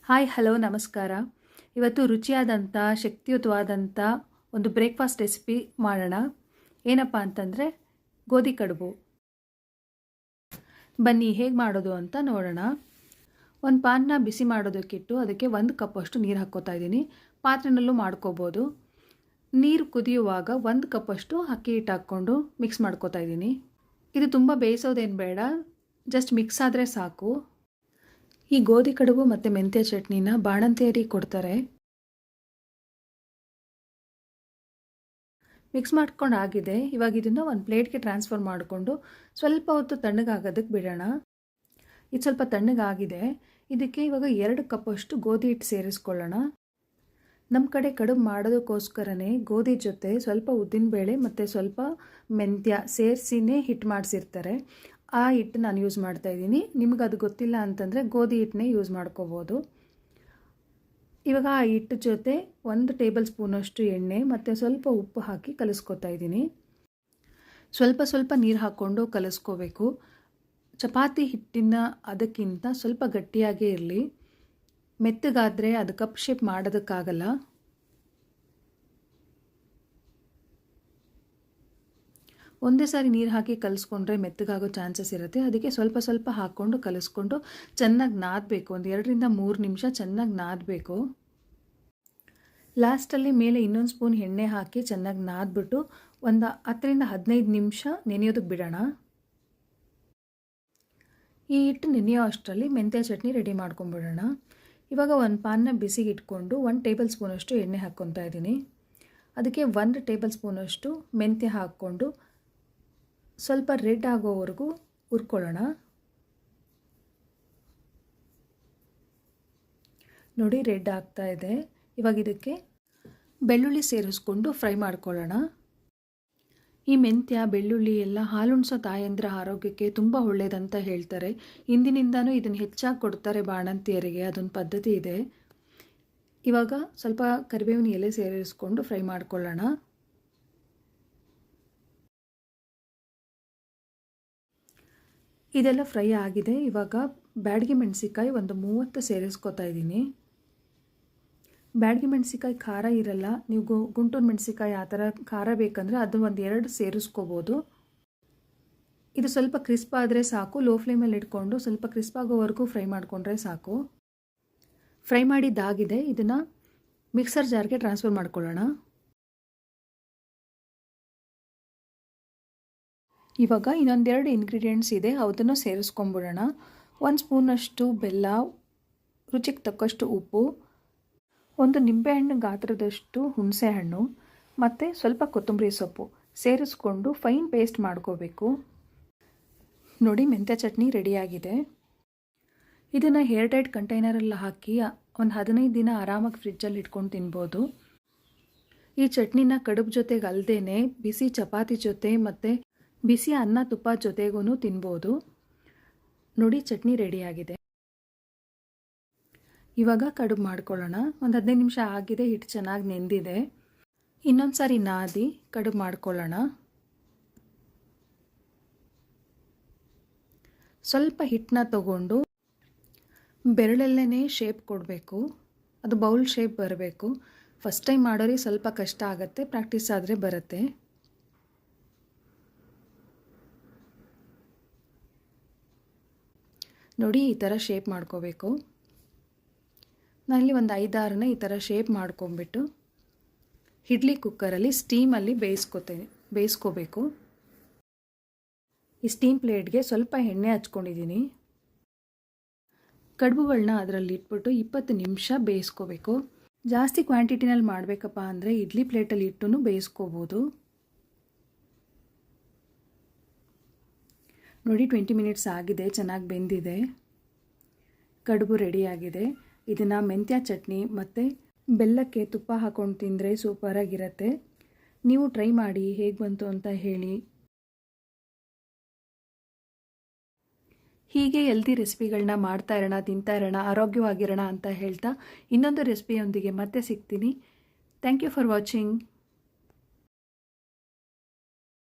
Hi hello ನಮಸ್ಕಾರ. ಇವತ್ತು ರುಚಿಯಾದಂಥ ಶಕ್ತಿಯುತವಾದಂಥ ಒಂದು ಬ್ರೇಕ್ಫಾಸ್ಟ್ ರೆಸಿಪಿ ಮಾಡೋಣ. ಏನಪ್ಪ ಅಂತಂದರೆ ಗೋಧಿ ಕಡುಬು. ಬನ್ನಿ ಹೇಗೆ ಮಾಡೋದು ಅಂತ ನೋಡೋಣ. ಒಂದು ಪಾನ್ನ ಬಿಸಿ ಮಾಡೋದಕ್ಕಿಟ್ಟು ಅದಕ್ಕೆ 1 ಕಪ್ಪಷ್ಟು ನೀರು ಹಾಕ್ಕೋತಾ ಇದ್ದೀನಿ. ಪಾತ್ರೆನಲ್ಲೂ ಮಾಡ್ಕೋಬೋದು. ನೀರು ಕುದಿಯುವಾಗ 1 ಕಪ್ಪಷ್ಟು ಅಕ್ಕಿ ಹಿಟ್ಟು ಹಾಕ್ಕೊಂಡು ಮಿಕ್ಸ್ ಮಾಡ್ಕೋತಾ ಇದ್ದೀನಿ. ಇದು ತುಂಬ ಬೇಯಿಸೋದೇನು ಬೇಡ, ಜಸ್ಟ್ ಮಿಕ್ಸ್ ಆದರೆ ಸಾಕು. ಈ ಗೋಧಿ ಕಡುಬು ಮತ್ತು ಮೆಂತ್ಯ ಚಟ್ನಿನ ಬಾಣಂತಿಯರಿಗೆ ಕೊಡ್ತಾರೆ. ಮಿಕ್ಸ್ ಮಾಡ್ಕೊಂಡು ಆಗಿದೆ. ಇವಾಗ ಇದನ್ನು ಒಂದು ಪ್ಲೇಟ್ಗೆ ಟ್ರಾನ್ಸ್ಫರ್ ಮಾಡಿಕೊಂಡು ಸ್ವಲ್ಪ ಹೊತ್ತು ತಣ್ಣಗಾಗೋದಕ್ಕೆ ಬಿಡೋಣ. ಇದು ಸ್ವಲ್ಪ ತಣ್ಣಗಾಗಿದೆ. ಇದಕ್ಕೆ ಇವಾಗ 2 ಕಪ್ಪಷ್ಟು ಗೋಧಿ ಹಿಟ್ಟು ಸೇರಿಸ್ಕೊಳ್ಳೋಣ. ನಮ್ಮ ಕಡೆ ಕಡುಬು ಮಾಡೋದಕ್ಕೋಸ್ಕರನೇ ಗೋಧಿ ಜೊತೆ ಸ್ವಲ್ಪ ಉದ್ದಿನಬೇಳೆ ಮತ್ತು ಸ್ವಲ್ಪ ಮೆಂತ್ಯ ಸೇರಿಸಿನೇ ಹಿಟ್ಟು ಮಾಡಿಸಿರ್ತಾರೆ. ಆ ಹಿಟ್ಟು ನಾನು ಯೂಸ್ ಮಾಡ್ತಾಯಿದ್ದೀನಿ. ನಿಮಗೆ ಅದು ಗೊತ್ತಿಲ್ಲ ಅಂತಂದರೆ ಗೋಧಿ ಹಿಟ್ಟನ್ನೇ ಯೂಸ್ ಮಾಡ್ಕೋಬೋದು. ಇವಾಗ ಆ ಹಿಟ್ಟು ಜೊತೆ 1 ಟೇಬಲ್ ಸ್ಪೂನಷ್ಟು ಎಣ್ಣೆ ಮತ್ತು ಸ್ವಲ್ಪ ಉಪ್ಪು ಹಾಕಿ ಕಲಿಸ್ಕೊತಾ ಇದ್ದೀನಿ. ಸ್ವಲ್ಪ ನೀರು ಹಾಕ್ಕೊಂಡು ಕಲಿಸ್ಕೋಬೇಕು. ಚಪಾತಿ ಹಿಟ್ಟಿನ ಅದಕ್ಕಿಂತ ಸ್ವಲ್ಪ ಗಟ್ಟಿಯಾಗೇ ಇರಲಿ. ಮೆತ್ತಗಾದರೆ ಅದು ಕಪ್ ಶೇಪ್ ಮಾಡೋದಕ್ಕಾಗಲ್ಲ. ಒಂದೇ ಸಾರಿ ನೀರು ಹಾಕಿ ಕಲಿಸ್ಕೊಂಡ್ರೆ ಮೆತ್ತಗಾಗೋ ಚಾನ್ಸಸ್ ಇರುತ್ತೆ. ಅದಕ್ಕೆ ಸ್ವಲ್ಪ ಹಾಕ್ಕೊಂಡು ಕಲಿಸ್ಕೊಂಡು ಚೆನ್ನಾಗಿ ನಾದಬೇಕು. ಒಂದು 2 ರಿಂದ 3 ನಿಮಿಷ ಚೆನ್ನಾಗಿ ನಾದಬೇಕು. ಲಾಸ್ಟಲ್ಲಿ ಮೇಲೆ ಇನ್ನೊಂದು ಸ್ಪೂನ್ ಎಣ್ಣೆ ಹಾಕಿ ಚೆನ್ನಾಗಿ ನಾದ್ಬಿಟ್ಟು ಒಂದು 10 ರಿಂದ 15 ನಿಮಿಷ ನೆನೆಯೋದಕ್ಕೆ ಬಿಡೋಣ. ಈ ಹಿಟ್ಟು ನೆನೆಯೋ ಅಷ್ಟರಲ್ಲಿ ಮೆಂತ್ಯ ಚಟ್ನಿ ರೆಡಿ ಮಾಡ್ಕೊಂಬಿಡೋಣ. ಇವಾಗ ಒಂದು ಪಾನ್ನ ಬಿಸಿಗೆ ಇಟ್ಕೊಂಡು 1 ಟೇಬಲ್ ಸ್ಪೂನಷ್ಟು ಎಣ್ಣೆ ಹಾಕ್ಕೊತಾ ಇದ್ದೀನಿ. ಅದಕ್ಕೆ 1 ಟೇಬಲ್ ಸ್ಪೂನಷ್ಟು ಮೆಂತ್ಯ ಹಾಕ್ಕೊಂಡು ಸ್ವಲ್ಪ ರೆಡ್ ಆಗೋವರೆಗೂ ಹುರ್ಕೊಳ್ಳೋಣ. ನೋಡಿ ರೆಡ್ ಆಗ್ತಾ ಇದೆ. ಇವಾಗ ಇದಕ್ಕೆ ಬೆಳ್ಳುಳ್ಳಿ ಸೇರಿಸ್ಕೊಂಡು ಫ್ರೈ ಮಾಡ್ಕೊಳ್ಳೋಣ. ಈ ಮೆಂತ್ಯ ಬೆಳ್ಳುಳ್ಳಿ ಎಲ್ಲ ಹಾಲುಣಿಸೋ ತಾಯಂದಿರ ಆರೋಗ್ಯಕ್ಕೆ ತುಂಬ ಒಳ್ಳೆಯದಂತ ಹೇಳ್ತಾರೆ. ಇಂದಿನಿಂದನೂ ಇದನ್ನು ಹೆಚ್ಚಾಗಿ ಕೊಡ್ತಾರೆ ಬಾಣಂತಿಯರಿಗೆ. ಅದೊಂದು ಪದ್ಧತಿ ಇದೆ. ಇವಾಗ ಸ್ವಲ್ಪ ಕರಿಬೇವಿನ ಎಲೆ ಸೇರಿಸ್ಕೊಂಡು ಫ್ರೈ ಮಾಡ್ಕೊಳ್ಳೋಣ. ಇದೆಲ್ಲ ಫ್ರೈ ಆಗಿದೆ. ಇವಾಗ ಬ್ಯಾಡಗಿ ಮೆಣಸಿಕಾಯಿ ಒಂದು 30 ಸೇರಿಸ್ಕೊತಾ ಇದ್ದೀನಿ. ಬ್ಯಾಡಗಿ ಮೆಣಸಿಕಾಯಿ ಖಾರ ಇರಲ್ಲ. ನೀವು ಗುಂಟೂರು ಮೆಣಸಿಕಾಯಿ ಆ ಥರ ಖಾರ ಬೇಕಂದರೆ ಅದು ಒಂದು 2 ಸೇರಿಸ್ಕೋಬೋದು. ಇದು ಸ್ವಲ್ಪ ಕ್ರಿಸ್ಪ್ ಆದರೆ ಸಾಕು. ಲೋ ಫ್ಲೇಮಲ್ಲಿ ಇಟ್ಕೊಂಡು ಸ್ವಲ್ಪ ಕ್ರಿಸ್ಪ್ ಆಗೋವರೆಗೂ ಫ್ರೈ ಮಾಡಿಕೊಂಡ್ರೆ ಸಾಕು. ಫ್ರೈ ಮಾಡಿದ್ದಾಗಿದೆ. ಇದನ್ನು ಮಿಕ್ಸರ್ ಜಾರ್ಗೆ ಟ್ರಾನ್ಸ್ಫರ್ ಮಾಡ್ಕೊಳ್ಳೋಣ. ಇವಾಗ ಇನ್ನೊಂದೆರಡು ಇಂಗ್ರೀಡಿಯೆಂಟ್ಸ್ ಇದೆ, ಅದನ್ನು ಸೇರಿಸ್ಕೊಂಬಿಡೋಣ. 1 ಸ್ಪೂನಷ್ಟು ಬೆಲ್ಲ, ರುಚಿಗೆ ತಕ್ಕಷ್ಟು ಉಪ್ಪು, 1 ನಿಂಬೆಹಣ್ಣು ಗಾತ್ರದಷ್ಟು ಹುಣಸೆಹಣ್ಣು ಮತ್ತು ಸ್ವಲ್ಪ ಕೊತ್ತಂಬರಿ ಸೊಪ್ಪು ಸೇರಿಸ್ಕೊಂಡು ಫೈನ್ ಪೇಸ್ಟ್ ಮಾಡ್ಕೋಬೇಕು. ನೋಡಿ ಮೆಂತ್ಯ ಚಟ್ನಿ ರೆಡಿಯಾಗಿದೆ. ಇದನ್ನು ಏರ್ ಟೈಟ್ ಕಂಟೈನರಲ್ಲಿ ಹಾಕಿ ಒಂದು 15 ದಿನ ಆರಾಮಾಗಿ ಫ್ರಿಜ್ಜಲ್ಲಿ ಇಟ್ಕೊಂಡು ತಿನ್ಬೋದು. ಈ ಚಟ್ನಿನ ಕಡುಬು ಜೊತೆಗೆ ಅಲ್ಲದೇ ಬಿಸಿ ಚಪಾತಿ ಜೊತೆ ಮತ್ತು ಬಿಸಿ ಅನ್ನ ತುಪ್ಪ ಜೊತೆಗೂ ತಿನ್ಬೋದು. ನೋಡಿ ಚಟ್ನಿ ರೆಡಿಯಾಗಿದೆ. ಇವಾಗ ಕಡುಬು ಮಾಡ್ಕೊಳ್ಳೋಣ. ಒಂದು 15 ನಿಮಿಷ ಆಗಿದೆ. ಹಿಟ್ಟು ಚೆನ್ನಾಗಿ ನೆಂದಿದೆ. ಇನ್ನೊಂದು ಸಾರಿ ನಾದಿ ಕಡುಬು ಮಾಡ್ಕೊಳ್ಳೋಣ. ಸ್ವಲ್ಪ ಹಿಟ್ಟನ್ನ ತಗೊಂಡು ಬೆರಳಲ್ಲೇ ಶೇಪ್ ಕೊಡಬೇಕು. ಅದು ಬೌಲ್ ಶೇಪ್ ಬರಬೇಕು. ಫಸ್ಟ್ ಟೈಮ್ ಮಾಡೋರಿಗೆ ಸ್ವಲ್ಪ ಕಷ್ಟ ಆಗುತ್ತೆ, ಪ್ರಾಕ್ಟೀಸ್ ಆದರೆ ಬರುತ್ತೆ. ನೋಡಿ ಈ ಥರ ಶೇಪ್ ಮಾಡ್ಕೋಬೇಕು. ನಾನಿಲ್ಲಿ ಒಂದು 5-6 ಈ ಥರ ಶೇಪ್ ಮಾಡ್ಕೊಂಬಿಟ್ಟು ಇಡ್ಲಿ ಕುಕ್ಕರಲ್ಲಿ ಸ್ಟೀಮಲ್ಲಿ ಬೇಯಿಸ್ಕೋಬೇಕು. ಈ ಸ್ಟೀಮ್ ಪ್ಲೇಟ್ಗೆ ಸ್ವಲ್ಪ ಎಣ್ಣೆ ಹಚ್ಕೊಂಡಿದ್ದೀನಿ. ಕಡುಬುಗಳನ್ನ ಅದರಲ್ಲಿ ಇಟ್ಬಿಟ್ಟು 20 ನಿಮಿಷ ಬೇಯಿಸ್ಕೋಬೇಕು. ಜಾಸ್ತಿ ಕ್ವಾಂಟಿಟಿನಲ್ಲಿ ಮಾಡಬೇಕಪ್ಪ ಅಂದರೆ ಇಡ್ಲಿ ಪ್ಲೇಟಲ್ಲಿ ಇಟ್ಟು ಬೇಯಿಸ್ಕೋಬೋದು. ನೋಡಿ 20 ಮಿನಿಟ್ಸ್ ಆಗಿದೆ. ಚೆನ್ನಾಗಿ ಬೆಂದಿದೆ. ಕಡುಬು ರೆಡಿಯಾಗಿದೆ. ಇದನ್ನು ಮೆಂತ್ಯ ಚಟ್ನಿ ಮತ್ತು ಬೆಲ್ಲಕ್ಕೆ ತುಪ್ಪ ಹಾಕ್ಕೊಂಡು ತಿಂದರೆ ಸೂಪರಾಗಿರುತ್ತೆ. ನೀವು ಟ್ರೈ ಮಾಡಿ ಹೇಗೆ ಬಂತು ಅಂತ ಹೇಳಿ. ಹೀಗೆ ಹೆಲ್ದಿ ರೆಸಿಪಿಗಳನ್ನ ಮಾಡ್ತಾ ಇರೋಣ, ತಿಂತಾ ಇರೋಣ, ಆರೋಗ್ಯವಾಗಿರೋಣ ಅಂತ ಹೇಳ್ತಾ ಇನ್ನೊಂದು ರೆಸಿಪಿಯೊಂದಿಗೆ ಮತ್ತೆ ಸಿಗ್ತೀನಿ. Thank you for watching.